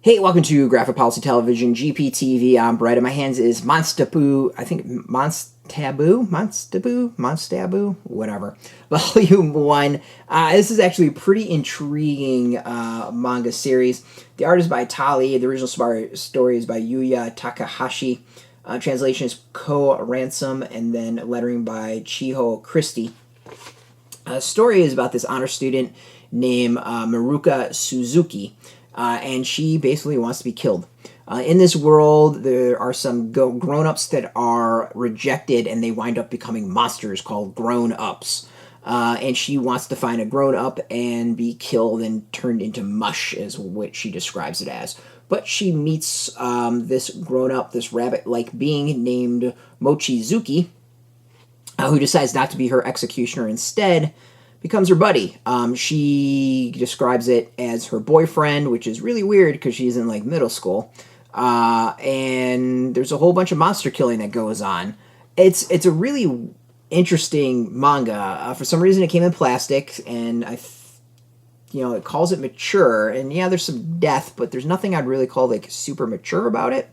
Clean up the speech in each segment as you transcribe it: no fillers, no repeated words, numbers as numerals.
Hey, welcome to Graphic Policy Television, GPTV. I'm Brett, and my hands is MonsTABOO, I think MonsTABOO, whatever. Volume 1. This is actually a pretty intriguing manga series. The art is by Tali. The original story is by Yuya Takahashi. Translation is Ransom, and then lettering by Chiho, Christie. The story is about this honor student named Maruka Suzuki. And she basically wants to be killed. In this world, there are some grown-ups that are rejected, and they wind up becoming monsters called grown-ups. And she wants to find a grown-up and be killed and turned into mush, is what she describes it as. But she meets this grown-up, this rabbit-like being named Mochizuki, who decides not to be her executioner instead. Becomes her buddy. She describes it as her boyfriend, which is really weird because she's in like middle school. And there's a whole bunch of monster killing that goes on. It's a really interesting manga. For some reason, it came in plastic, and it calls it mature. And yeah, there's some death, but there's nothing I'd really call like super mature about it.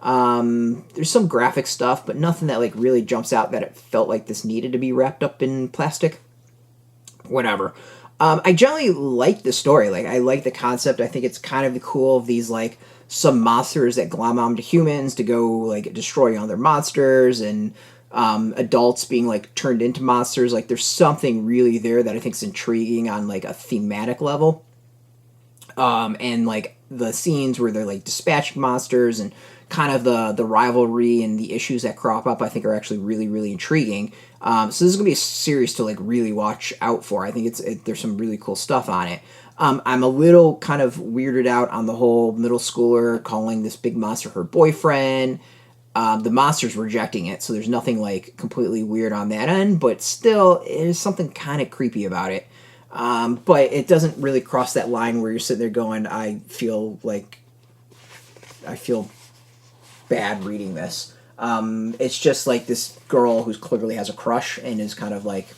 There's some graphic stuff, but nothing that like really jumps out that it felt like this needed to be wrapped up in plastic. Whatever. I generally like the story. Like, I like the concept. I think it's kind of cool of these, like, some monsters that glom onto humans to go, like, destroy other monsters, and adults being, like, turned into monsters. Like, there's something really there that I think is intriguing on, like, a thematic level. And, like, the scenes where they're, like, dispatching monsters and kind of the rivalry and the issues that crop up, I think are actually really, really intriguing. So this is going to be a series to, like, really watch out for. I think there's some really cool stuff on it. I'm a little kind of weirded out on the whole middle schooler calling this big monster her boyfriend. The monster's rejecting it, so there's nothing, like, completely weird on that end, but still, there's something kind of creepy about it. But it doesn't really cross that line where you're sitting there going, I feel bad reading this. It's just like this girl who clearly has a crush and is kind of like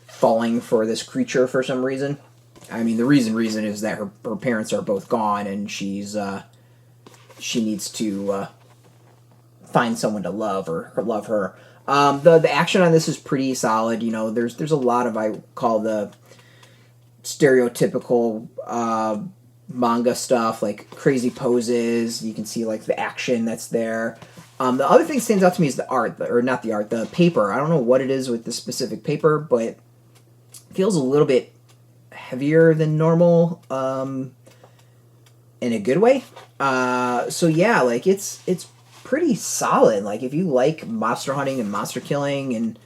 falling for this creature for some reason. I mean, the reason is that her parents are both gone, and she needs to find someone to love or love her. The action on this is pretty solid. You know, there's a lot of, I call the stereotypical manga stuff, like crazy poses. You can see, like, the action that's there. The other thing that stands out to me is the art, or not the art, the paper. I don't know what it is with this specific paper, but it feels a little bit heavier than normal, in a good way. So yeah, like, it's pretty solid. Like, if you like monster hunting and monster killing, and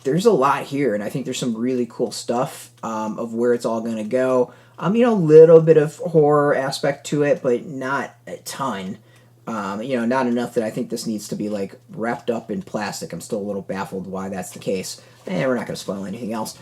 there's a lot here, and I think there's some really cool stuff of where it's all going to go. A little bit of horror aspect to it, but not a ton. Not enough that I think this needs to be, like, wrapped up in plastic. I'm still a little baffled why that's the case. We're not going to spoil anything else.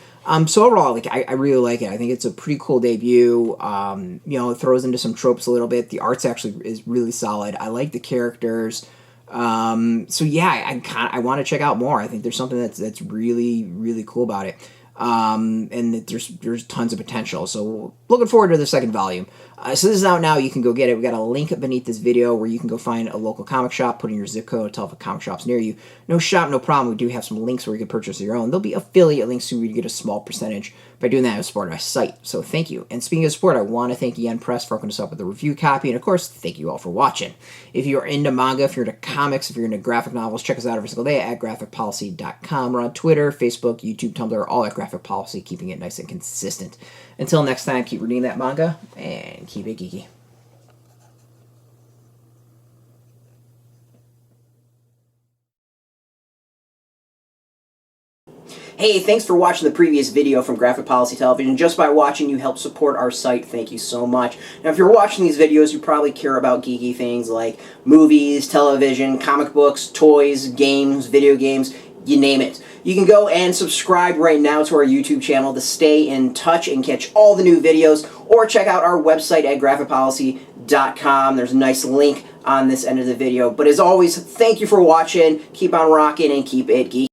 So overall, like, I really like it. I think it's a pretty cool debut. It throws into some tropes a little bit. The art's actually is really solid. I like the characters. So yeah, I want to check out more. I think there's something that's really, really cool about it. And there's tons of potential. So looking forward to the second volume. So this is out now. You can go get it. We got a link beneath this video where you can go find a local comic shop, put in your zip code, tell if a comic shop's near you. No shop, no problem. We do have some links where you can purchase your own. There'll be affiliate links so you get a small percentage. By doing that, I support my site. So thank you. And speaking of support, I want to thank Yen Press for hooking us up with a review copy. And of course, thank you all for watching. If you're into manga, if you're into comics, if you're into graphic novels, check us out every single day at graphicpolicy.com. We're on Twitter, Facebook, YouTube, Tumblr, all at Graphic Policy, keeping it nice and consistent. Until next time, keep reading that manga and keep it geeky. Hey, thanks for watching the previous video from Graphic Policy Television. Just by watching, you help support our site. Thank you so much. Now, if you're watching these videos, you probably care about geeky things like movies, television, comic books, toys, games, video games, you name it. You can go and subscribe right now to our YouTube channel to stay in touch and catch all the new videos, or check out our website at graphicpolicy.com. There's a nice link on this end of the video. But as always, thank you for watching. Keep on rocking and keep it geeky.